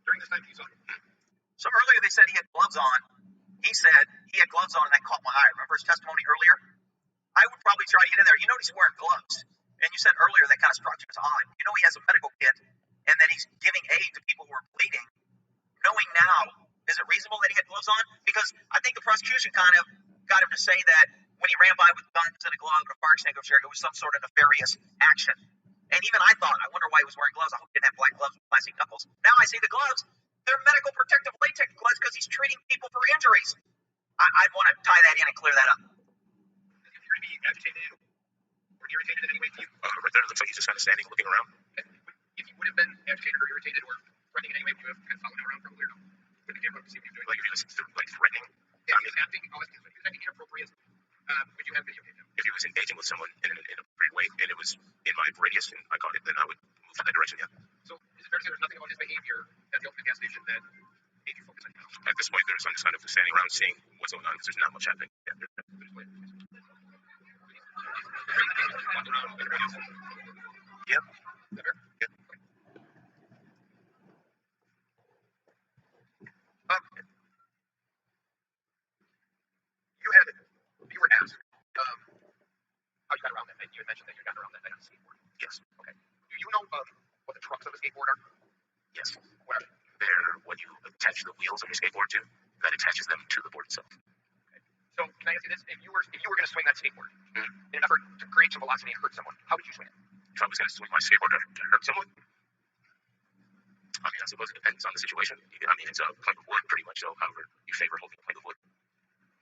during this time that you saw him? So earlier they said he had gloves on. He said he had gloves on, and that caught my eye. Remember his testimony earlier? I would probably try to get in there. You notice he's wearing gloves. And you said earlier that kind of struck you as odd. You know he has a medical kit, and that he's giving aid to people who are bleeding. Knowing now, is it reasonable that he had gloves on? Because I think the prosecution kind of got him to say that when he ran by with guns and a glove and a fire extinguisher, it was some sort of nefarious action. And even I thought, I wonder why he was wearing gloves. I hope he didn't have black gloves with plastic knuckles. Now I see the gloves. They're medical protective latex gloves because he's treating people for injuries. I'd want to tie that in and clear that up. Did he appear to be agitated or irritated in any way to you? Right there, it looks like he's just kind of standing, looking around. And if he would have been agitated or irritated or threatening in any way, would you have kind of followed him around probably or no? With the camera to see what he was doing? Like if he was threatening. Yeah, if he was acting, if he was acting inappropriate, would you have videotaped him? If he was engaging with someone in an inappropriate way and it was in my radius and I caught it, then I would move in that direction, yeah. So is it fair to say there's nothing about his behavior at the ultimate gas station that made you focus on him? At this point, I'm just kind of standing around seeing what's going on because there's not much happening. Yeah, Yeah. Yeah. You were asked how you got around that night. You had mentioned that you got around that night on a skateboard. Yes. Okay. Do you know what the trucks of a skateboard are? Yes. What are they? They're what you attach the wheels of your skateboard to. That attaches them to the board itself. Okay. So can I ask you this? If you were going to swing that skateboard in an effort to create some velocity and hurt someone, how would you swing it? If I was going to swing my skateboard to hurt someone, I mean, I suppose it depends on the situation. I mean, it's a plank of wood pretty much, so however you favor holding a plank of wood.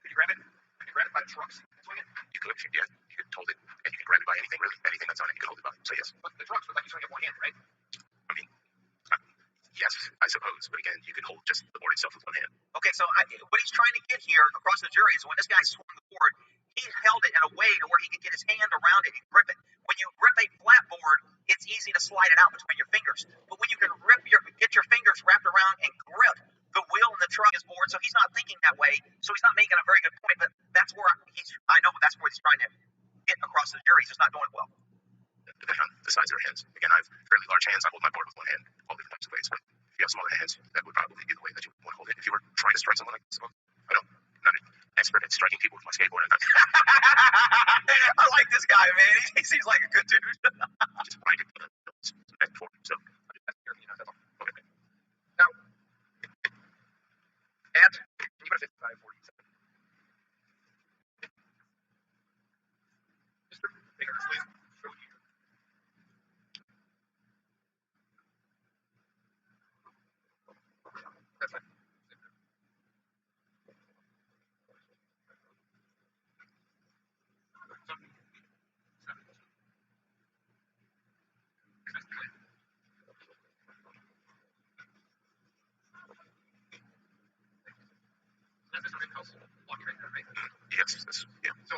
Could you grab it? Could you grab it by the trucks and swing it? You could, yeah. You could hold it, and you could grab it by anything, really. Anything that's on it, you can hold it by. So, yes. But the trucks would let you swing it one hand, right? I mean, yes, I suppose. But again, you can hold just the board itself with one hand. Okay, so what he's trying to get here across the jury is when this guy swung the board, he held it in a way to where he could get his hand around it and grip it. When you grip a flat board, it's easy to slide it out between your fingers. But when you can get your fingers wrapped around and grip the wheel and the truck is board, so he's not thinking that way, so he's not making a very good point. But that's where I know that's where he's trying to get across the jury. He's just not doing it well. Depending on the size of your hands. Again, I have fairly large hands. I hold my board with one hand, all different types of ways. But if you have smaller hands, that would probably be the way that you would want to hold it. If you were trying to strike someone, I suppose. I'm not an expert at striking people with my skateboard. I like this guy, man. He seems like a good dude. Just trying to back and forth. So, that's your opinion. That's all. Okay. Now, can you go to 5547? Mr. Baker, please show you. That's fine. yes, yeah. So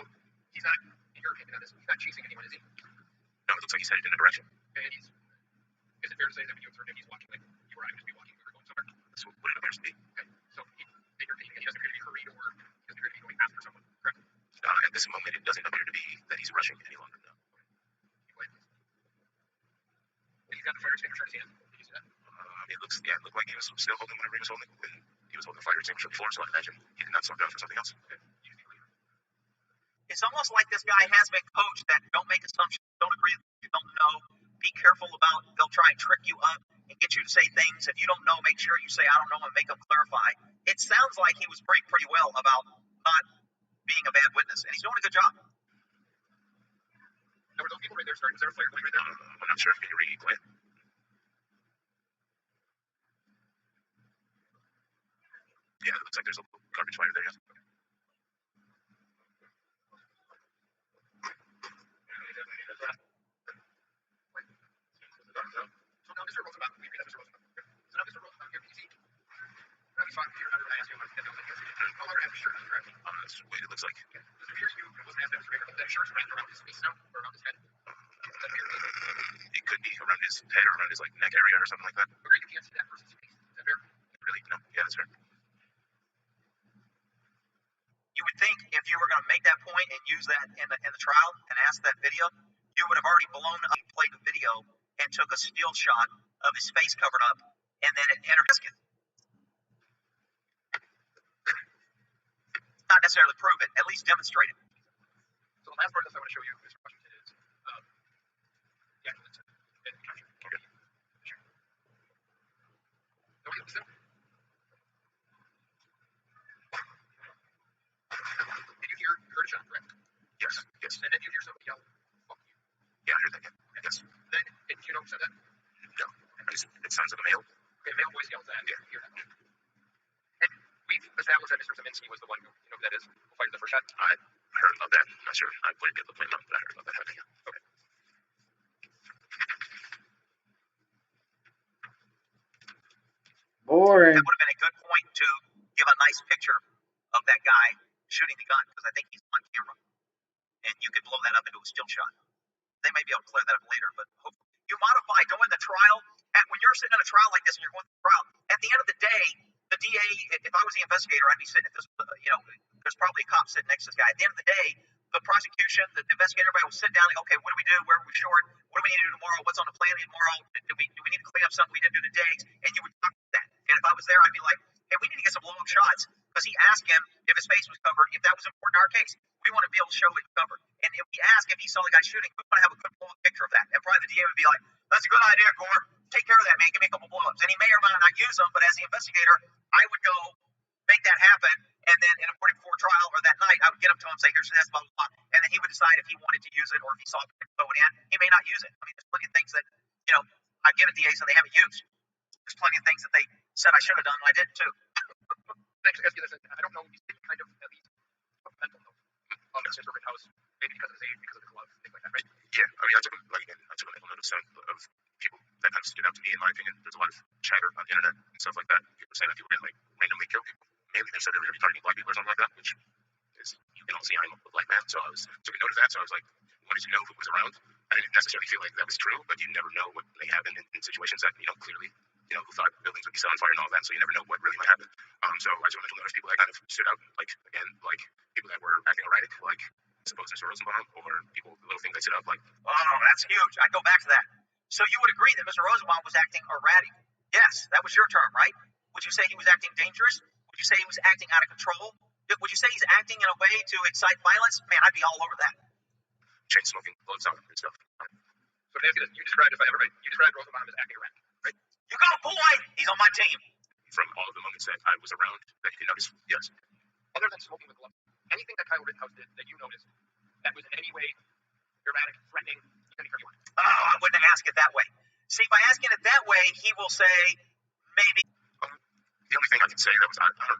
he's not, in your opinion on this, he's not chasing anyone, is he? No, it looks like he's headed in a direction. Okay, and is it fair to say that when you observed him, he's walking like you or I would be walking, we were going somewhere? That's what it appears to be. Okay, so in your opinion, he doesn't appear to be hurried or he doesn't appear to be going after someone, correct? At this moment, it doesn't appear to be that he's rushing any longer, no. He's got the fire extinguisher in his hand. Did you see that? It looked like he was still holding whatever he was holding when he was holding the fire extinguisher before, so I imagine he did not slow down for something else. Okay. It's almost like this guy has been coached that don't make assumptions, don't agree with what you don't know, be careful about, they'll try and trick you up and get you to say things. If you don't know, make sure you say, I don't know, and make them clarify. It sounds like he was pretty well about not being a bad witness, and he's doing a good job. Now, were those people right there starting? Is there a flare right there? I'm not sure. Can you replay it? Yeah, it looks like there's a garbage fire there, yes. So now, Mr. Rosenbaum, we read that, Mr. Rosenbaum. So now, Mr. Rosenbaum, here, can you see? Now, he's fine. Here, I asked you about the color of his shirt, correct? That's the way it looks like. Okay. Does it appear to you, it wasn't asked by Mr. Baker, that shirt's wrapped around his face now, or around his head? Does that appear to me? It could be around his head or around his neck area or something like that. Okay, you can't see that person's face. Is that fair? Really? No. Yeah, that's fair. You would think if you were going to make that point and use that in the trial and ask that video, you would have already blown up, played the video, and took a still shot of his face covered up, and then it entered his skin. necessarily prove it, at least demonstrate it. So the last part of this I want to show you, Mr. Washington, is the actual incident and the capture. Okay. Sure. Nobody listen? Did you heard a shot, correct? Yes, yes. And then you hear somebody yell, fuck you. Yeah, I heard that, yeah. Yes. Then, and do you know who said that? No. It sounds like a male. Okay, a male voice yells that. Yeah. You hear that. And we've established that Mr. Zeminski was the one who, you know who that is, who fired the first shot. I heard about that. I'm not sure. I wouldn't be able to blame him, but I heard about that happening. Yeah. Okay. Boring. That would have been a good point to give a nice picture of that guy shooting the gun, because I think he's on camera, and you could blow that up into a still shot. They may be able to clear that up later, but hopefully. You modify during the trial. When you're sitting in a trial like this and you're going through the trial, at the end of the day, the DA, if I was the investigator, I'd be sitting at this, there's probably a cop sitting next to this guy. At the end of the day, the prosecution, the investigator, everybody will sit down and, okay, what do we do? Where are we short? What do we need to do tomorrow? What's on the plan tomorrow? Do we need to clean up something we didn't do today? And you would talk about that. And if I was there, I'd be like, hey, we need to get some blow-up shots, because he asked him if his face was covered, if that was important in our case. We want to be able to show it covered. And if we ask if he saw the guy shooting, we want to have a good blow-up picture of that. And probably the DA would be like, that's a good idea, Gore. Take care of that, man. Give me a couple blow-ups. And he may or may not use them, but as the investigator, I would go make that happen. And then in the morning before trial or that night, I would get him to him, say, here's this, blah, blah, blah. And then he would decide if he wanted to use it or if he saw it throw it in. He may not use it. I mean, there's plenty of things that, I've given DAs and they haven't used. There's plenty of things that they said I should have done and I didn't too. Next, I guess, I don't know, he's kind of at least mental note of Mr. Rittenhouse, maybe because of his age, because of the gloves, things like that, right? Yeah, I mean, I took a mental note of some of people that kind of stood out to me, in my opinion. There's a lot of chatter on the internet and stuff like that. People saying that people can, randomly kill people. Mainly they said they were going to be targeting black people or something like that, which is, you can all see I'm a black man, so I took a note of that. So I was like, wanted to know who was around. I didn't necessarily feel like that was true, but you never know what may happen in situations that, clearly, who thought buildings would be set on fire and all that, so you never know what really might happen. So I took a mental note of people that kind of stood out, people that were acting erratic, like, I suppose Mr. Rosenbaum, or little things that stood out, like, oh, that's huge. I go back to that. So you would agree that Mr. Rosenbaum was acting erratic? Yes, that was your term, right? Would you say he was acting dangerous? Would you say he was acting out of control? Would you say he's acting in a way to excite violence? Man, I'd be all over that. chain smoking, blood sound, and stuff. So let me ask you this. You described, if I have it right, you described Rosenbaum as acting erratic, right? You go, boy! He's on my team. From all of the moments that I was around that you can notice, yes. Other than smoking with gloves, anything that Kyle Rittenhouse did that you noticed that was in any way erratic, threatening, any term you want? Oh, I wouldn't ask it that way. See, by asking it that way, he will say, maybe. The only thing I can say that was, I don't know,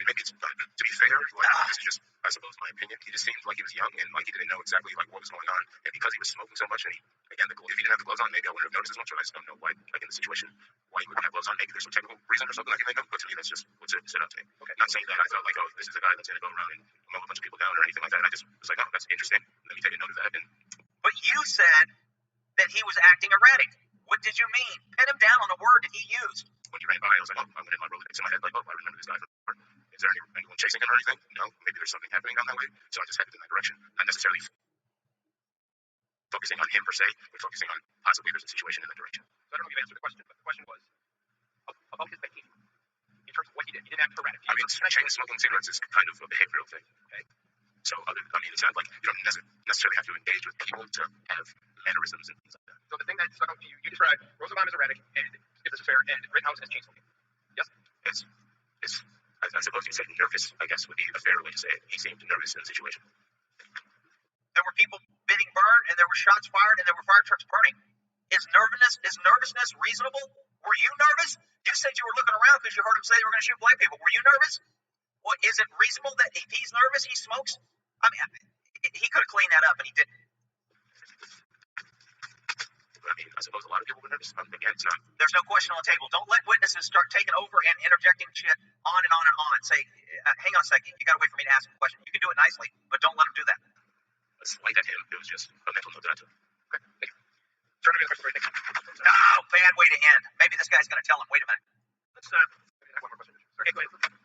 maybe it's, to be fair, this is just, I suppose, my opinion. He just seemed like he was young and like he didn't know exactly what was going on. And because he was smoking so much, and again, if he didn't have the gloves on, maybe I wouldn't have noticed as much. But I just don't know why, in the situation, why he wouldn't have gloves on. Maybe there's some technical reason or something I can think of. But to me, that's just what stood out to me. Okay, not saying that I felt like, oh, this is a guy that's going to go around and mow a bunch of people down or anything like that. I just was like, oh, that's interesting. Let me take a note of that. But you said that he was acting erratic. What did you mean? Pin him down on a word that he used. When he ran by, I was like, oh, I went in my Rolodex in my head, like, oh, I remember this guy from before. Is there anyone chasing him or anything? No, maybe there's something happening down that way. So I just headed in that direction. Not necessarily focusing on him per se, but focusing on possibly there's a situation in that direction. So I don't know if you've answered the question, but the question was about his behavior in terms of what he did. He didn't act erratic. I mean, chain smoking cigarettes is kind of a behavioral thing. Okay. So, it's not like you don't necessarily have to engage with people to have mannerisms and things like that. So the thing that stuck out to you, you described Rosenbaum as erratic, and if this is fair, and Rittenhouse as chain smoking. Yes? I suppose you said nervous, I guess, would be a fair way to say it. He seemed nervous in the situation. There were people getting burned, and there were shots fired, and there were fire trucks burning. Is nervousness reasonable? Were you nervous? You said you were looking around because you heard him say they were going to shoot black people. Were you nervous? Well, is it reasonable that if he's nervous, he smokes? I mean, he could have cleaned that up, and he didn't. I suppose a lot of people were nervous. Again, it's not. There's no question on the table. Don't let witnesses start taking over and interjecting shit on and on and on. Say, hang on a second. You got to wait for me to ask a question. You can do it nicely, but don't let him do that. A slight at him. It was just a mental note that I took. Okay, thank you. Turn to the question. Thank you. Oh, bad way to end. Maybe this guy's going to tell him. Wait a minute. Let's have one more question. Okay, go ahead.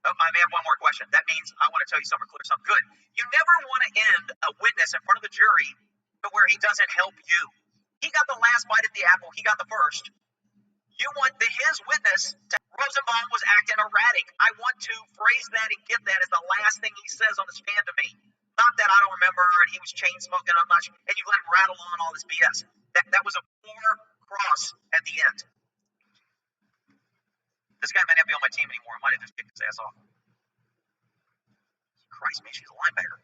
Oh, I may have one more question. That means I want to tell you something clear, something good. You never want to end a witness in front of the jury to where he doesn't help you. He got the last bite at the apple. He got the first. You want his witness to run Rosenbaum was acting erratic. I want to phrase that and get that as the last thing he says on the stand to me. Not that I don't remember, and he was chain smoking, I'm not sure, and you let him rattle on all this BS. That was a poor cross at the end. This guy might not be on my team anymore. I might have just kicked his ass off. Christ, man, she's a linebacker.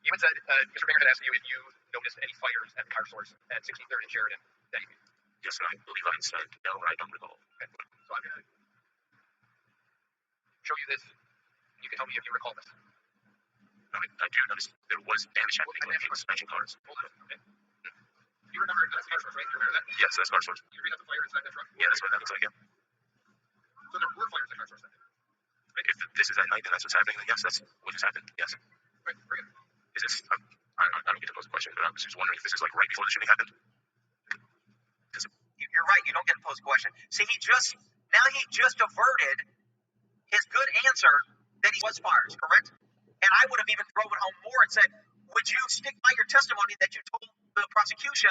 You had said, Mr. Banger had asked you if you noticed any fires at the car source at 63rd and Sheridan that evening. Yes, I believe I said no, I don't recall. Okay. So I'm going to show you this. You can tell me if you recall this. I do notice there was damage happening when he was smashing cars. Hold on. Okay. You remember that's car source, right? You remember that? Yes, that's car source. You read out the fire inside that truck? Yeah, that's what that looks like, yeah. So there were fires at car source that day. Right, if this is at night and that's what's happening, then yes, that's what just happened, yes. Right, very good. Is this, I don't get to pose the question, but I was just wondering if this is like right before the shooting happened? You're right, you don't get to pose a question. See, he just averted his good answer that he was fires, correct? And I would have even drove it home more and said, would you stick by your testimony that you told the prosecution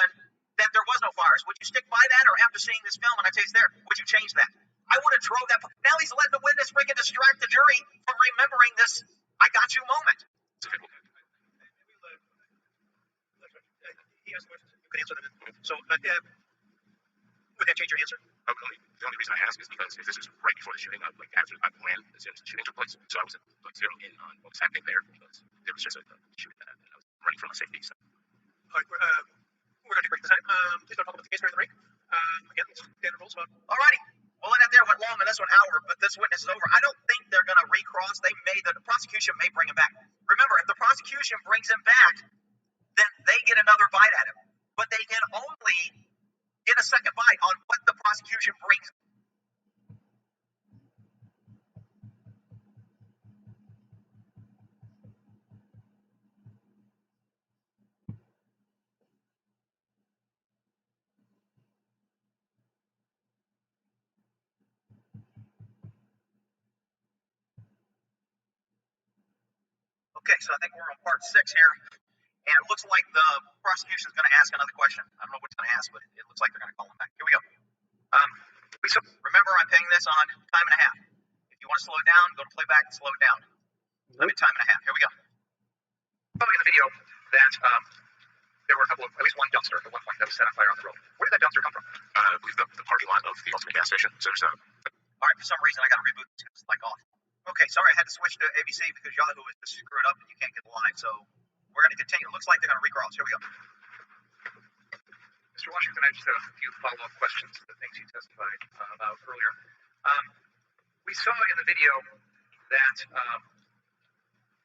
that there was no fires? Would you stick by that, or after seeing this film and I tell you it's there, would you change that? I would have drove that. Now he's letting the witness freaking distract the jury from remembering this I got you moment. He asked questions. You can answer them. So, would that change your answer? The only reason I ask is because if this is right before the shooting, like after I ran as soon as the shooting took place, so I was like zeroing in on what was happening there because there was just a shooting that happened. I was running for my safety. So. All right, we're going to break this time. Please don't talk about the case during the break. Again, standard rules about. Alrighty. Well, that there went long, and that's 1 hour, but this witness is over. I don't think they're going to recross. The prosecution may bring him back. Remember, if the prosecution brings him back, then they get another bite at him. But they can only get a second bite on what the prosecution brings. Okay, so I think we're on part 6 here. And it looks like the prosecution is going to ask another question. I don't know what it's going to ask, but it looks like they're going to call him back. Here we go. Remember, I'm paying this on time and a half. If you want to slow it down, go to playback and slow it down. I'm at time and a half. Here we go. Probably in the video that there were at least one dumpster at one point that was set on fire on the road. Where did that dumpster come from? I believe the parking lot of the Ultimate gas station. So there's All right, for some reason I got to reboot this because it's like off. Okay, sorry, I had to switch to ABC because Yahoo is just screwed up and you can't get the live. So we're going to continue. It looks like they're going to recross. Here we go. Mr. Washington, I just have a few follow-up questions to the things you testified about earlier. We saw in the video that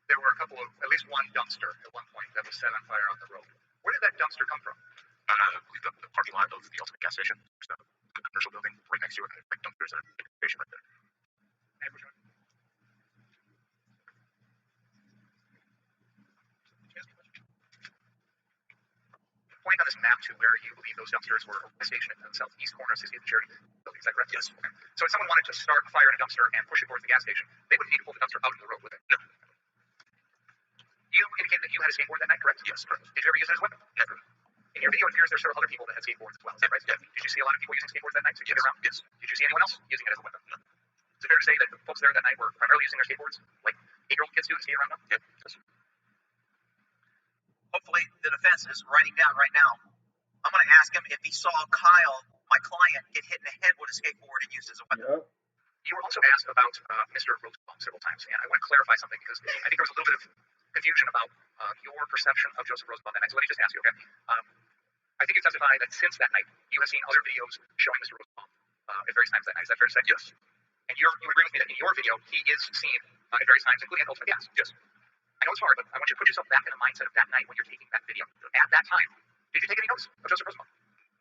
there were at least one dumpster at one point that was set on fire on the road. Where did that dumpster come from? I believe the parking lot of the Ultimate gas station. There's the commercial building right next to it. And like dumpsters are a station right there. And which one? Point on this map to where you believe those dumpsters were stationed in the southeast corner of 60th and Cherry building. Is that correct? Yes. Okay. So if someone wanted to start a fire in a dumpster and push it towards the gas station, they wouldn't need to pull the dumpster out of the road, would they? No. You indicated that you had a skateboard that night, correct? Yes, correct. Did you ever use it as a weapon? Never. In your video, it appears there's several other people that had skateboards as well. Is that right? Yeah. Did you see a lot of people using skateboards that night to get around? Yes. Did you see anyone else using it as a weapon? No. Is it fair to say that the folks there that night were primarily using their skateboards, like 8-year-old kids do to skate around them? Yeah. Yes. Hopefully the defense is writing down right now. I'm going to ask him if he saw Kyle, my client, get hit in the head with a skateboard and used as a weapon. Yep. You were also asked about Mr. Rosenbaum several times, and I want to clarify something because I think there was a little bit of confusion about your perception of Joseph Rosenbaum that night. So let me just ask you, okay? I think you testified that since that night, you have seen other videos showing Mr. Rosenbaum at various times that night. Is that fair to say? Yes. And you agree with me that in your video, he is seen at various times, including at Ultimate Gas? Yes. I know it's hard, but I want you to put yourself back in the mindset of that night when you're taking that video. At that time, did you take any notice of Joseph Rosenbaum?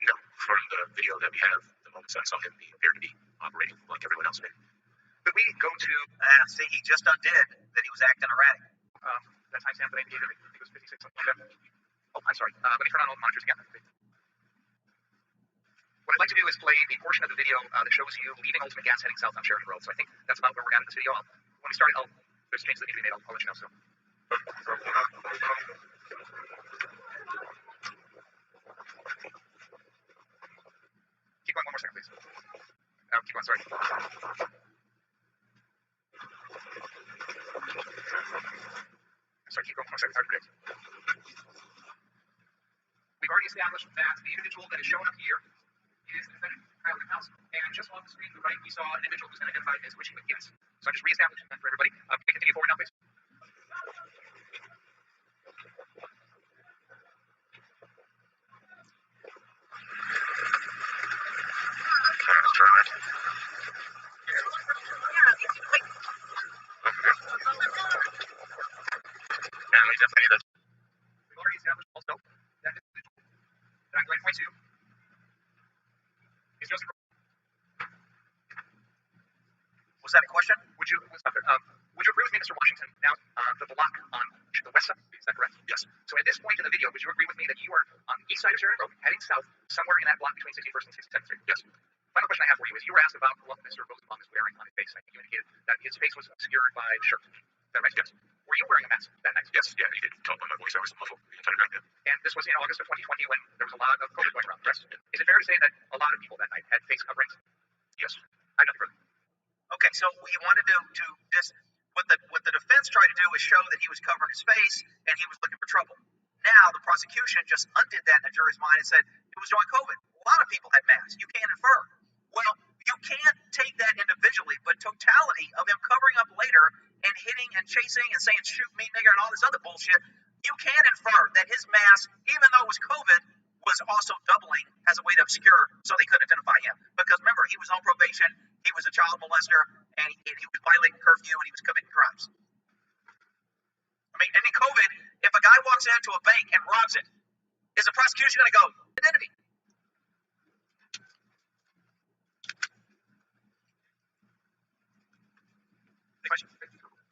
No. From the video that we have, the moments I saw him, he appeared to be operating like everyone else did. Could we go to... See, he just undid that he was acting erratic. That timestamp that I indicated, I think it was 56, something like that. Oh, I'm sorry. Let me turn on all the monitors again. What I'd like to do is play the portion of the video that shows you leaving Ultimate Gas heading south on Sheridan Road. So I think that's about where we're at in this video. When we start it, there's changes that need to be made. I'll let you know soon. Sorry, keep going. One second. Hard to predict. We've already established that the individual that is shown up here is the defendant, Kyle Rittenhouse. And just off the screen to the right, we saw an individual who's been identified as which he would guess. So I'm just reestablishing that for everybody. Can we continue forward now, please? Turn right. Yeah, we definitely need that. We've already established also that this individual that I'm going to point to is Joseph. Was that a question? Would you agree with me, Mr. Washington? Now, the block on the west side, is that correct? Yes. So at this point in the video, would you agree with me that you are on the east side of Sheridan Road, heading south, somewhere in that block between 61st and 62nd Street? Yes. Final question I have for you is you were asked about what Mr. Rosenbaum is wearing on his face. I think you indicated that his face was obscured by the shirt. Is that right? Yes. Were you wearing a mask that night? Yes. Yeah, you could tell by my voice I was muffled the entire night. Yeah. And this was in August of 2020 when there was a lot of COVID going around, correct? Is it fair to say that a lot of people that night had face coverings? Yes. I have nothing further. Okay, so he wanted to just what the defense tried to do is show that he was covering his face and he was looking for trouble. Now the prosecution just undid that in the jury's mind and said it was during COVID. A lot of people had masks. You can't infer. Well, you can't take that individually, but totality of him covering up later and hitting and chasing and saying shoot me nigger and all this other bullshit, you can infer that his mask, even though it was COVID, was also doubling as a way to obscure so they couldn't identify him. Because remember, he was on probation, he was a child molester, and he was violating curfew and he was committing crimes. I mean, and in COVID, if a guy walks into a bank and robs it, is the prosecution going to go, identity?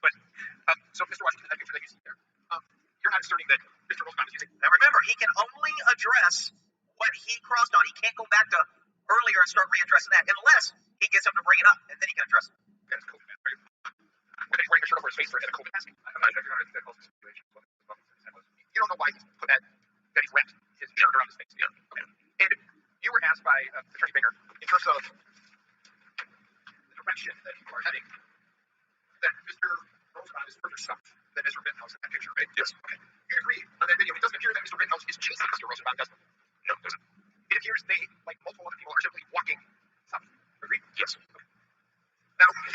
But, so Mr. Washington, that picture that you see there, you're not asserting that Mr. Rosenbaum is using. Now remember, he can only address what he crossed on. He can't go back to earlier and start readdressing that unless he gets him to bring it up, and then he can address it. That's COVID mask, right? When he's wearing a shirt over his face for a COVID mask, I'm not sure if you're under the situation. You don't know why he put that he's wrapped his shirt around his face. Yeah. Okay. And you were asked by Attorney Binger, in terms of the direction that you are heading, that Mr. Rosenbaum is further south than Mr. Rittenhouse in that picture, right? Yes. Okay. You agree on that video. It doesn't appear that Mr. Rittenhouse is chasing Mr. Rosenbaum, does it? No, it doesn't. It appears they, like multiple other people, are simply walking south. Agree? Yes. Okay. Now, I'm going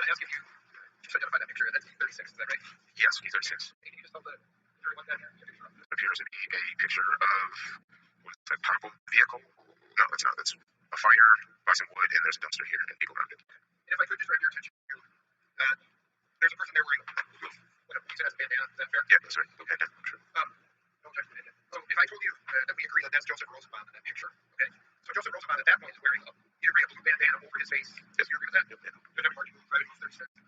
to ask if you just identify that picture. That's E36, is that right? Yes, E36. Can you just tell the jury what that picture of? It appears to be a picture of what is that, purple vehicle? No, it's not. It's a fire by some wood, and there's a dumpster here, and people around it. And if I could just direct your attention to, there's a person there wearing what he said has a bandana. Is that fair? Yeah, that's right. Okay, yeah, sure. No objection. So if I told you that we agree that that's Joseph Rosenbaum in that picture, okay? So Joseph Rosenbaum at that point is wearing you agree a blue bandana over his face. Yes, you agree with that? Yeah. Good enough, Margie. 36.